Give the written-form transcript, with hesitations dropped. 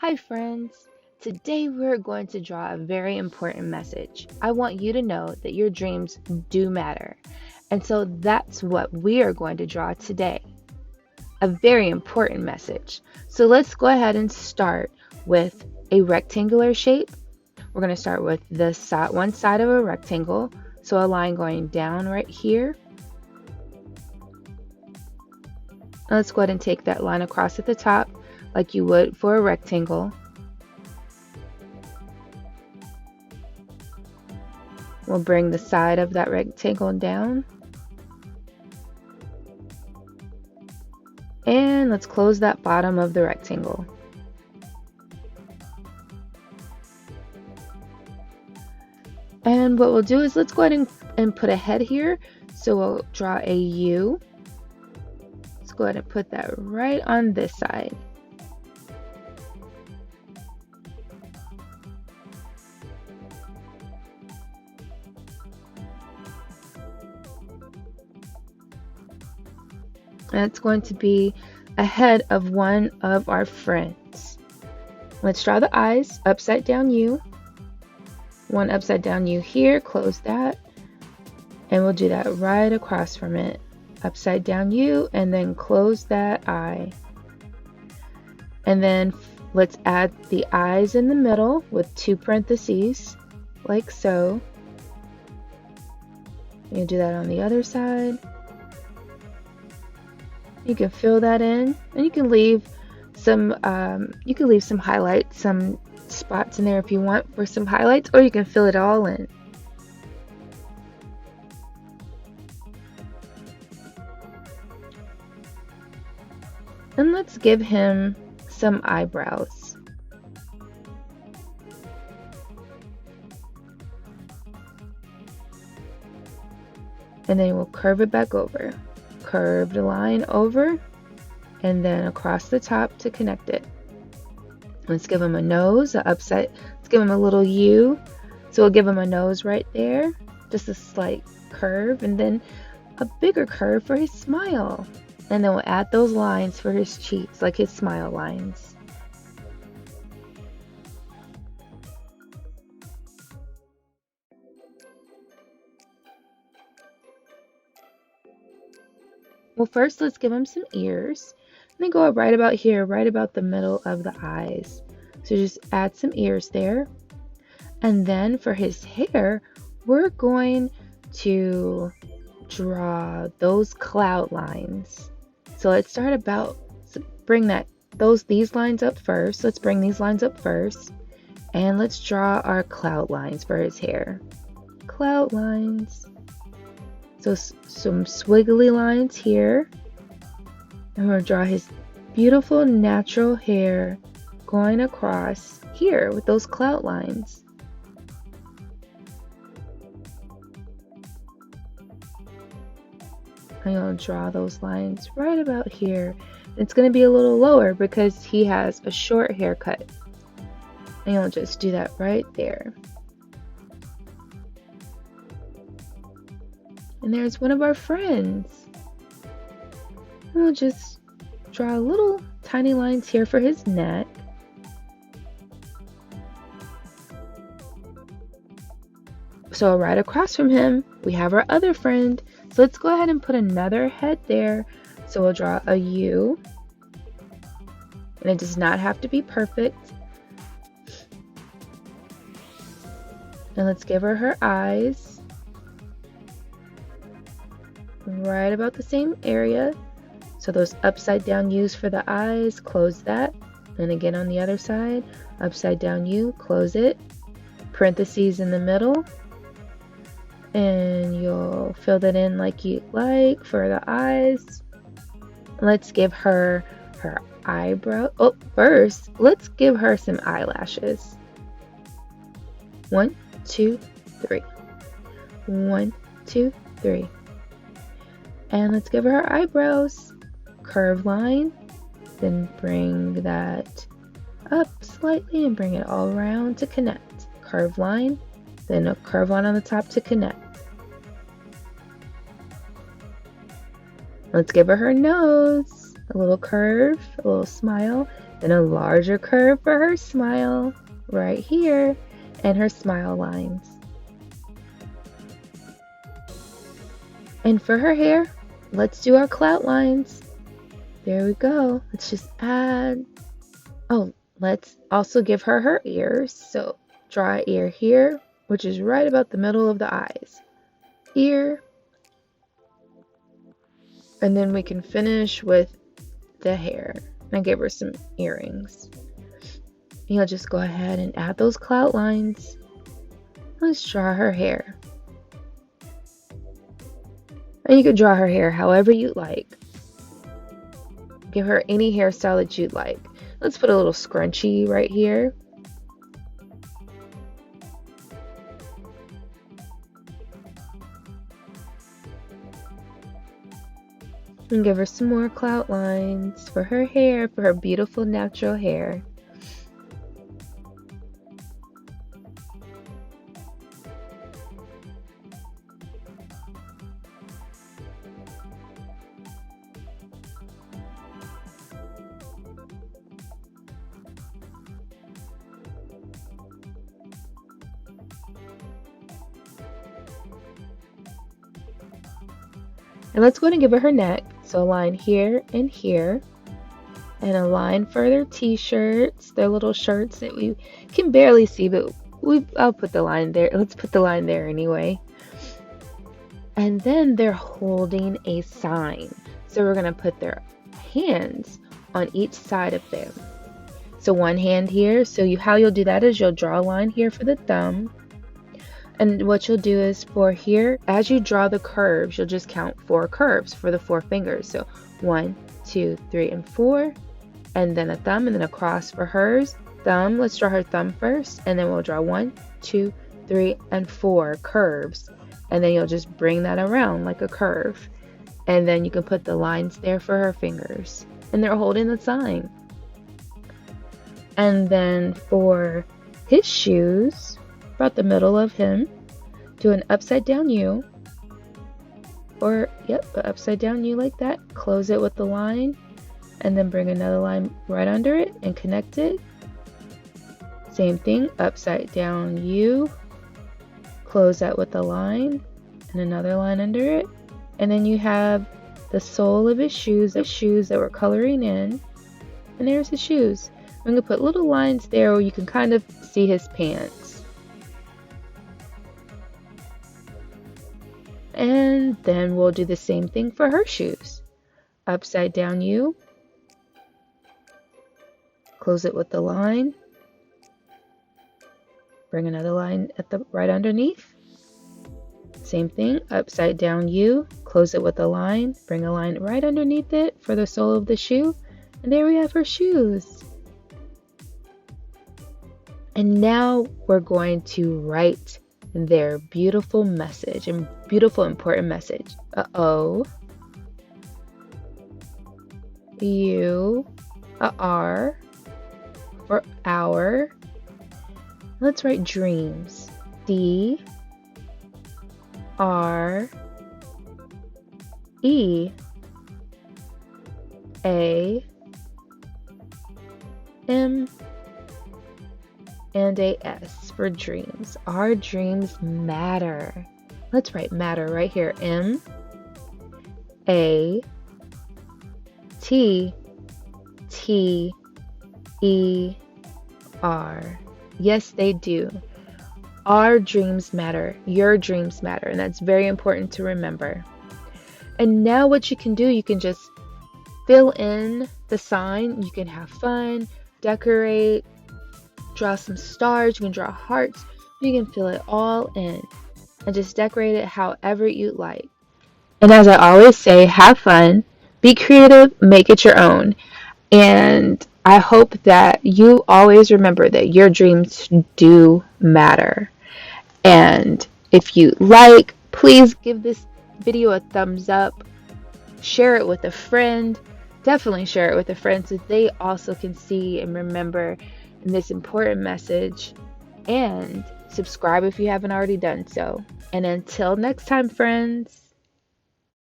Hi, friends. Today we're going to draw a very important message. I want you to know that your dreams do matter. And so that's what we are going to draw today. A very important message. So let's go ahead and start with a rectangular shape. We're going to start with the one side of a rectangle. So a line going down right here. Let's go ahead and take that line across at the top like you would for a rectangle. We'll bring the side of that rectangle down. And let's close that bottom of the rectangle. And what we'll do is let's go ahead and put a head here. So we'll draw a U. Let's go ahead and put that right on this side. And it's going to be ahead of one of our friends. Let's draw the eyes, upside down U. One upside down U here, close that. And we'll do that right across from it. Upside down U, and then close that eye. And then let's add the eyes in the middle with two parentheses, like so. You do that on the other side. You can fill that in, and you can leave some highlights, some spots in there if you want for some highlights, or you can fill it all in. And let's give him some eyebrows. And then we'll curve it back over. Curve the line over and then across the top to connect it. Let's give him a nose, let's give him a little U. So we'll give him a nose right there, just a slight curve, and then a bigger curve for his smile. And then we'll add those lines for his cheeks, like his smile lines. Well, first let's give him some ears. And then go right about here, right about the middle of the eyes. So just add some ears there. And then for his hair, we're going to draw those cloud lines. So let's start these lines up first. Let's bring these lines up first. And let's draw our cloud lines for his hair. Cloud lines. So some swiggly lines here. And we're going to draw his beautiful natural hair going across here with those cloud lines. I'm going to draw those lines right about here. It's going to be a little lower because he has a short haircut. And I'll just do that right there. And there's one of our friends. And we'll just draw little tiny lines here for his neck. So right across from him, we have our other friend. So let's go ahead and put another head there. So we'll draw a U. And it does not have to be perfect. And let's give her eyes. Right about the same area. So those upside down U's for the eyes, close that. And again on the other side, upside down U, close it. Parentheses in the middle. And you'll fill that in like you like for the eyes. Let's give her her eyebrow. Oh, first, let's give her some eyelashes. 1, 2, 3. 1, 2, 3. And let's give her her eyebrows. Curve line. Then bring that up slightly and bring it all around to connect. Curve line. Then a curve line on the top to connect. Let's give her her nose. A little curve, a little smile. Then a larger curve for her smile right here and her smile lines. And for her hair, let's do our clout lines. There we go. Let's just add. Oh, let's also give her her ears. So draw an ear here, which is right about the middle of the eyes. Ear. And then we can finish with the hair. I gave her some earrings. And you'll just go ahead and add those clout lines. Let's draw her hair. And you can draw her hair however you like. Give her any hairstyle that you'd like. Let's put a little scrunchie right here. And give her some more clout lines for her hair, for her beautiful natural hair. And let's go ahead and give her her neck. So a line here and here. And a line for their t-shirts, their little shirts that we can barely see, but I'll put the line there. Let's put the line there anyway. And then they're holding a sign. So we're going to put their hands on each side of them. So one hand here. So how you'll do that is you'll draw a line here for the thumb. And what you'll do is for here, as you draw the curves, you'll just count 4 curves for the 4 fingers. So 1, 2, 3, and 4. And then a thumb and then a cross for hers. Thumb, let's draw her thumb first. And then we'll draw 1, 2, 3, and 4 curves. And then you'll just bring that around like a curve. And then you can put the lines there for her fingers. And they're holding the sign. And then for his shoes, about the middle of him, do an upside down U, or yep, an upside down U like that. Close it with the line, and then bring another line right under it and connect it. Same thing, upside down U, close that with the line and another line under it, and then you have the sole of his shoes, the shoes that we're coloring in, and there's his shoes. I'm gonna put little lines there where you can kind of see his pants. And then we'll do the same thing for her shoes. Upside down U. Close it with the line. Bring another line at the right underneath. Same thing, upside down U. Close it with the line. Bring a line right underneath it for the sole of the shoe. And there we have her shoes. And now we're going to write their beautiful message and beautiful important message. O, U, R for our. Let's write dreams. D, R, E, A, M, and a S for dreams. Our dreams matter. Let's write matter right here. M, A, T, T, E, R. Yes, they do. Our dreams matter. Your dreams matter. And that's very important to remember. And now what you can do, you can just fill in the sign. You can have fun, decorate, draw some stars, you can draw hearts, you can fill it all in and just decorate it however you like. And as I always say, have fun, be creative, make it your own. And I hope that you always remember that your dreams do matter. And if you like, please give this video a thumbs up, share it with a friend, definitely share it with a friend so they also can see and remember this important message, and subscribe if you haven't already done so. And until next time, friends.